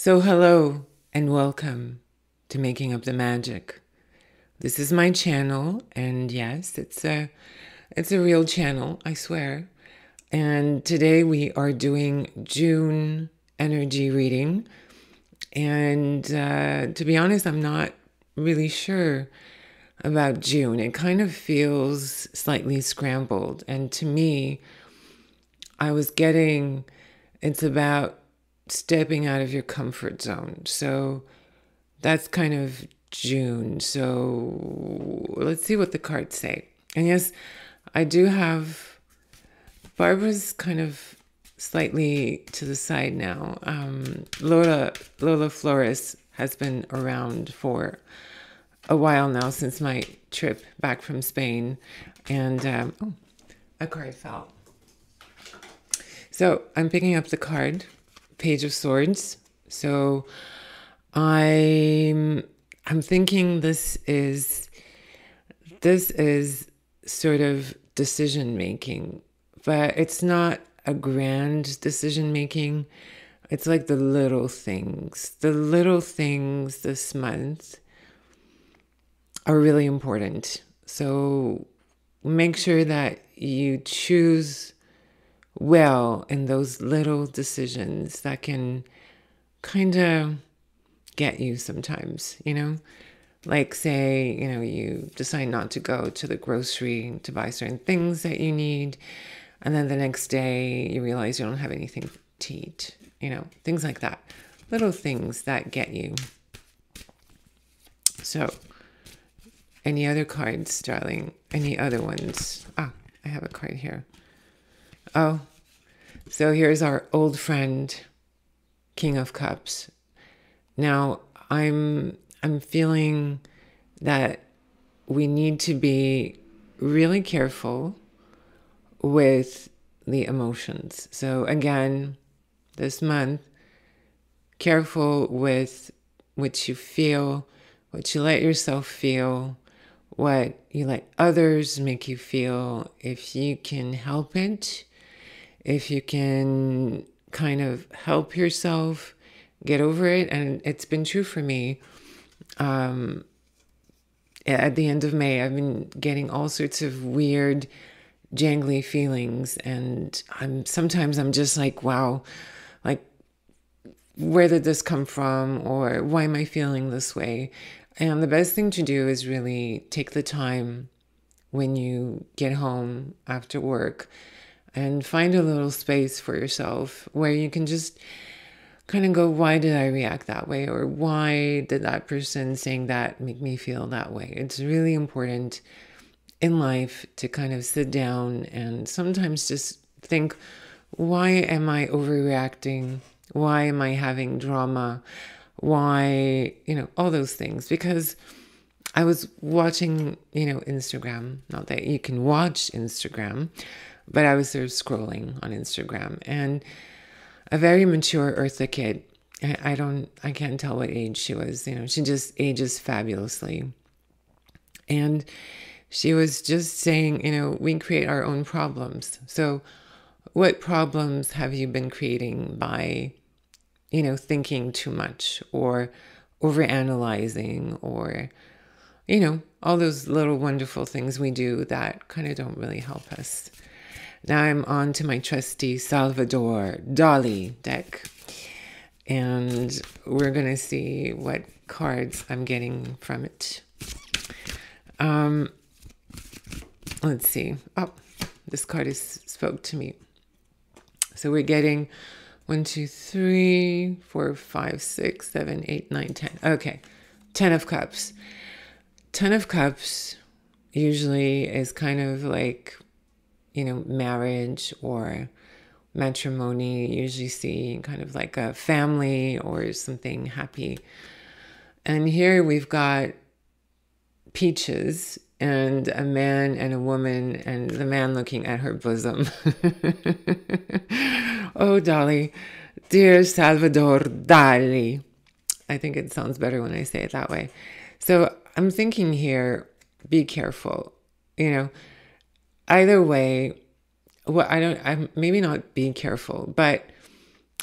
So hello and welcome to Making Up the Magic. This is my channel, and yes, it's a real channel, I swear. And today we are doing June energy reading. And to be honest, I'm not really sure about June. It kind of feels slightly scrambled. And to me, it's about stepping out of your comfort zone. So that's kind of June. So let's see what the cards say. And yes, I do have Barbara's kind of slightly to the side now. Lola Flores has been around for a while now, since my trip back from Spain. And a card fell. So I'm picking up the card, Page of Swords. So I'm thinking this is sort of decision making, but it's not a grand decision making. It's like the little things. The little things this month are really important. So make sure that you choose well in those little decisions that can kind of get you sometimes, like say, you decide not to go to the grocery to buy certain things that you need, and then the next day you realize you don't have anything to eat, things like that. Little things that get you. So any other cards, darling? Any other ones? I have a card here. Oh, so here's our old friend, King of Cups. Now, I'm feeling that we need to be really careful with the emotions. So again, this month, careful with what you feel, what you let yourself feel, what you let others make you feel. If you can help it, if you can kind of help yourself get over it. And it's been true for me. At the end of May, I've been getting all sorts of weird, jangly feelings. And sometimes I'm just like, wow, like, where did this come from? Or why am I feeling this way? And the best thing to do is really take the time when you get home after work and find a little space for yourself where you can just kind of go, why did I react that way? Or why did that person saying that make me feel that way? It's really important in life to kind of sit down and sometimes just think, why am I overreacting? Why am I having drama? Why, all those things. Because I was watching, Instagram, not that you can watch Instagram, but I was sort of scrolling on Instagram, and a very mature Eartha kid, I can't tell what age she was, she just ages fabulously. And she was just saying, we create our own problems. So what problems have you been creating by, thinking too much or overanalyzing or, all those little wonderful things we do that kind of don't really help us. Now I'm on to my trusty Salvador Dàli deck. And we're going to see what cards I'm getting from it. Let's see. Oh, this card spoke to me. So we're getting 1, 2, 3, 4, 5, 6, 7, 8, 9, 10. Okay. 10 of Cups. 10 of Cups usually is kind of like, marriage or matrimony. You usually see kind of like a family or something happy. And here we've got peaches and a man and a woman, and the man looking at her bosom. Oh, Dàli, dear Salvador Dàli. I think it sounds better when I say it that way. So I'm thinking here, be careful, either way. Well, I'm maybe not being careful, but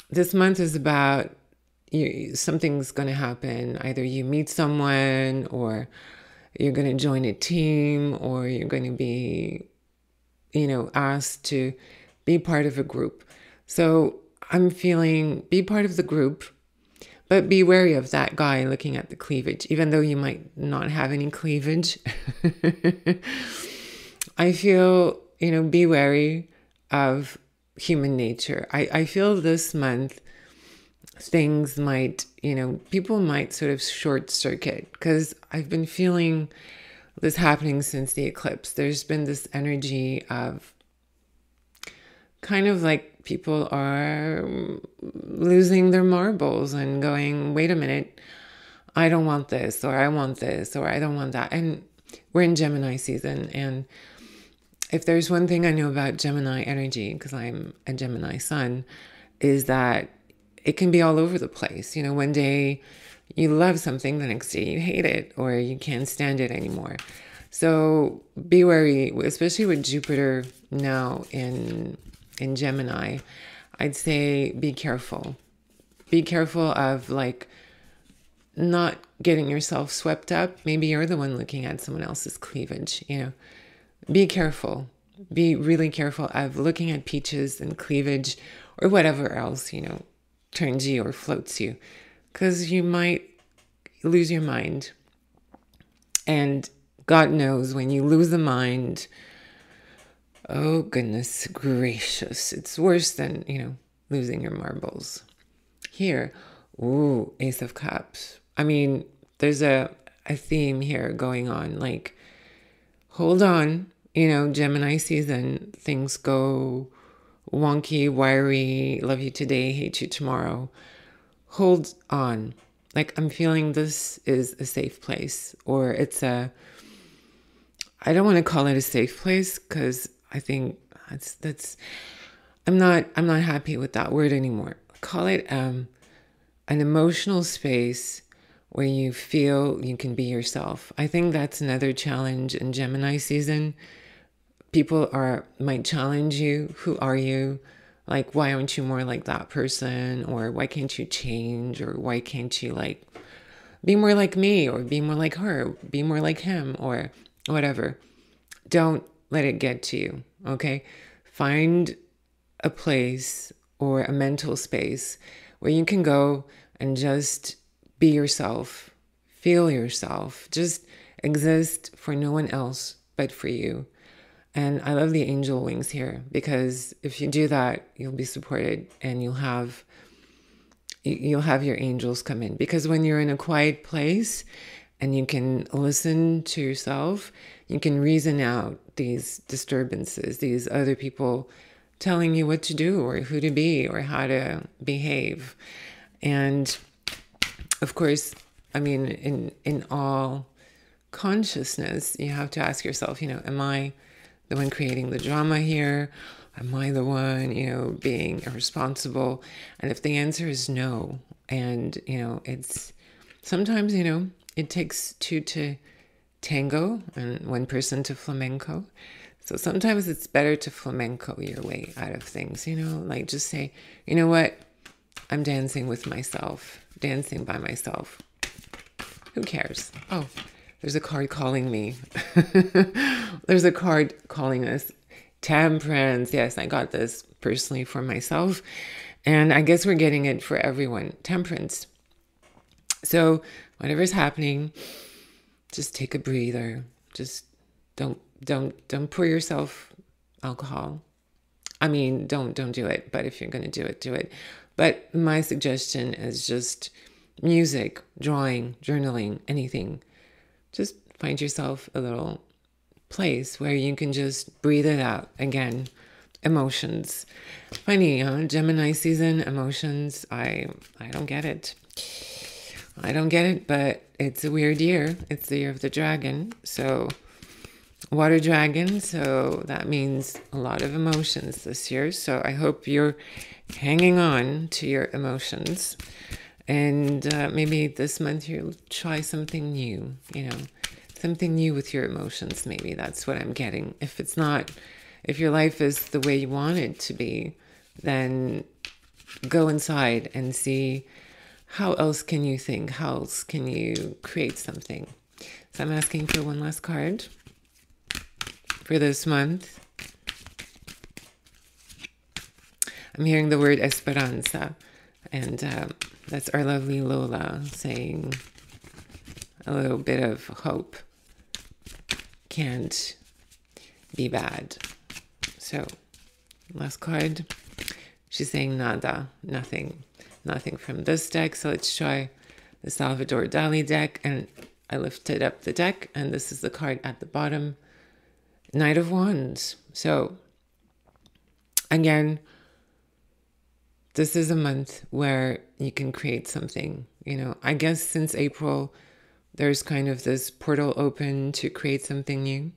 this month is about something's going to happen. Either you meet someone, or you're going to join a team, or you're going to be, asked to be part of a group. So I'm feeling be part of the group, but be wary of that guy looking at the cleavage, even though you might not have any cleavage. I feel, be wary of human nature. I feel this month things might, people might sort of short circuit, because I've been feeling this happening since the eclipse. There's been this energy of kind of like people are losing their marbles and going, wait a minute, I don't want this, or I want this, or I don't want that. And we're in Gemini season. And if there's one thing I know about Gemini energy, because I'm a Gemini sun, is that it can be all over the place. One day you love something, the next day you hate it, or you can't stand it anymore. So be wary, especially with Jupiter now in Gemini. I'd say be careful. Be careful of not getting yourself swept up. Maybe you're the one looking at someone else's cleavage. Be careful. Be really careful of looking at peaches and cleavage, or whatever else, turns you or floats you, because you might lose your mind. And God knows, when you lose the mind, oh goodness gracious, it's worse than, losing your marbles. Here, ooh, Ace of Cups. I mean, there's a theme here going on, hold on, Gemini season, things go wonky, wiry, love you today, hate you tomorrow. Hold on. I'm feeling this is a safe place, or I don't want to call it a safe place, because I think I'm not happy with that word anymore. Call it an emotional space where you feel you can be yourself. I think that's another challenge in Gemini season. People might challenge you. Who are you? Why aren't you more like that person? Or why can't you change? Or why can't you be more like me, or be more like her, be more like him, or whatever. Don't let it get to you, okay? Find a place or a mental space where you can go and just be yourself, feel yourself, just exist for no one else but for you. And I love the angel wings here, because if you do that, you'll be supported, and you'll have your angels come in. Because when you're in a quiet place and you can listen to yourself, you can reason out these disturbances, these other people telling you what to do, or who to be, or how to behave. And of course, I mean, in all consciousness, you have to ask yourself, am I the one creating the drama here? Am I the one, being irresponsible? And if the answer is no, and, it's sometimes, it takes two to tango and one person to flamenco. So sometimes it's better to flamenco your way out of things, just say, you know what? I'm dancing with myself, dancing by myself. Who cares? Oh, there's a card calling me. There's a card calling us. Temperance. Yes, I got this personally for myself. And I guess we're getting it for everyone. Temperance. So whatever's happening, just take a breather. Just don't pour yourself alcohol. I mean, don't do it. But if you're going to do it, do it. But my suggestion is just music, drawing, journaling, anything. Just find yourself a little place where you can just breathe it out. Again, emotions. Funny, huh? Gemini season, emotions. I don't get it. I don't get it, but it's a weird year. It's the year of the dragon. So, water dragon. So that means a lot of emotions this year. So I hope you're hanging on to your emotions. And maybe this month you'll try something new, something new with your emotions. Maybe that's what I'm getting. If your life is the way you want it to be, then go inside and see how else can you think? How else can you create something? So I'm asking for one last card for this month. I'm hearing the word esperanza, and that's our lovely Lola saying a little bit of hope can't be bad. So, last card. She's saying nada, nothing. Nothing from this deck. So let's try the Salvador Dàli deck. And I lifted up the deck, and this is the card at the bottom. Knight of Wands. So, again, this is a month where you can create something. You know, I guess since April, there's kind of this portal open to create something new.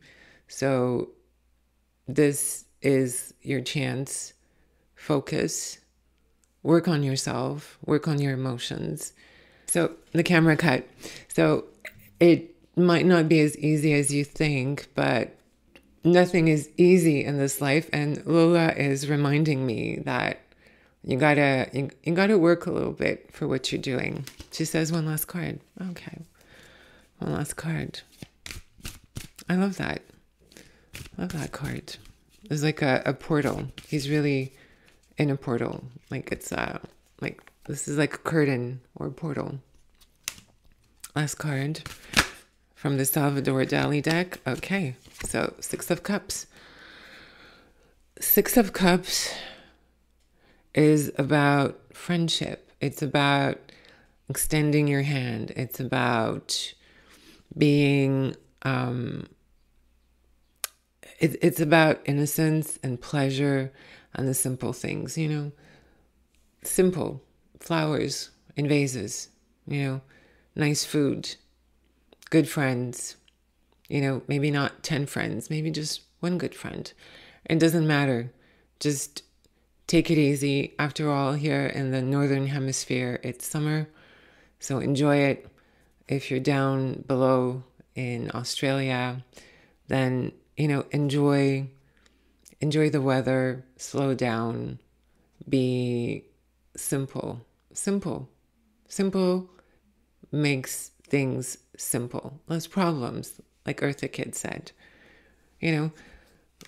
So this is your chance. Focus. Work on yourself. Work on your emotions. So the camera cut. So it might not be as easy as you think, but nothing is easy in this life. And Lola is reminding me that you gotta work a little bit for what you're doing. She says one last card. Okay. One last card. I love that. Love that card. It's like a portal. He's really in a portal. Like it's like this is like a curtain or a portal. Last card from the Salvador Dàli deck. Okay. So 6 of Cups. 6 of Cups is about friendship. It's about extending your hand. It's about being, it's about innocence and pleasure and the simple things, you know, simple flowers in vases, you know, nice food, good friends, you know, maybe not 10 friends, maybe just one good friend. It doesn't matter. Just take it easy. After all, here in the Northern Hemisphere, it's summer, so enjoy it. If you're down below in Australia, then, you know, enjoy the weather, slow down, be simple. Simple makes things simple. Less problems, like Eartha Kitt said. You know,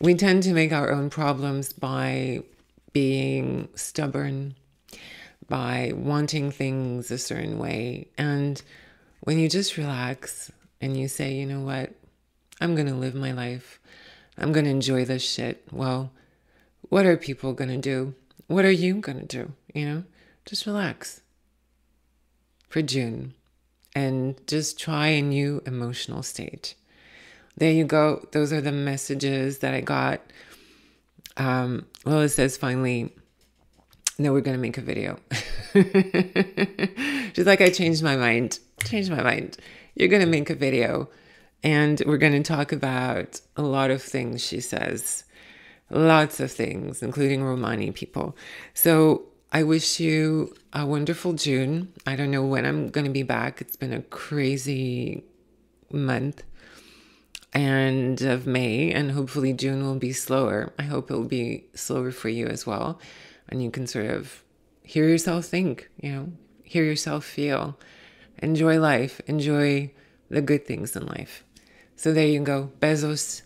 we tend to make our own problems by being stubborn, by wanting things a certain way. And when you just relax and you say, you know what, I'm going to live my life. I'm going to enjoy this shit. Well, what are people going to do? What are you going to do? You know, just relax for June and just try a new emotional state. There you go. Those are the messages that I got. Lola says finally, no, we're going to make a video. She's like, I changed my mind. You're going to make a video. And we're going to talk about a lot of things, she says. Lots of things, including Romani people. So I wish you a wonderful June. I don't know when I'm going to be back. It's been a crazy month. And of May, and hopefully June will be slower. I hope it will be slower for you as well. And you can sort of hear yourself think, you know, hear yourself feel. Enjoy life. Enjoy the good things in life. So there you go. Bezos.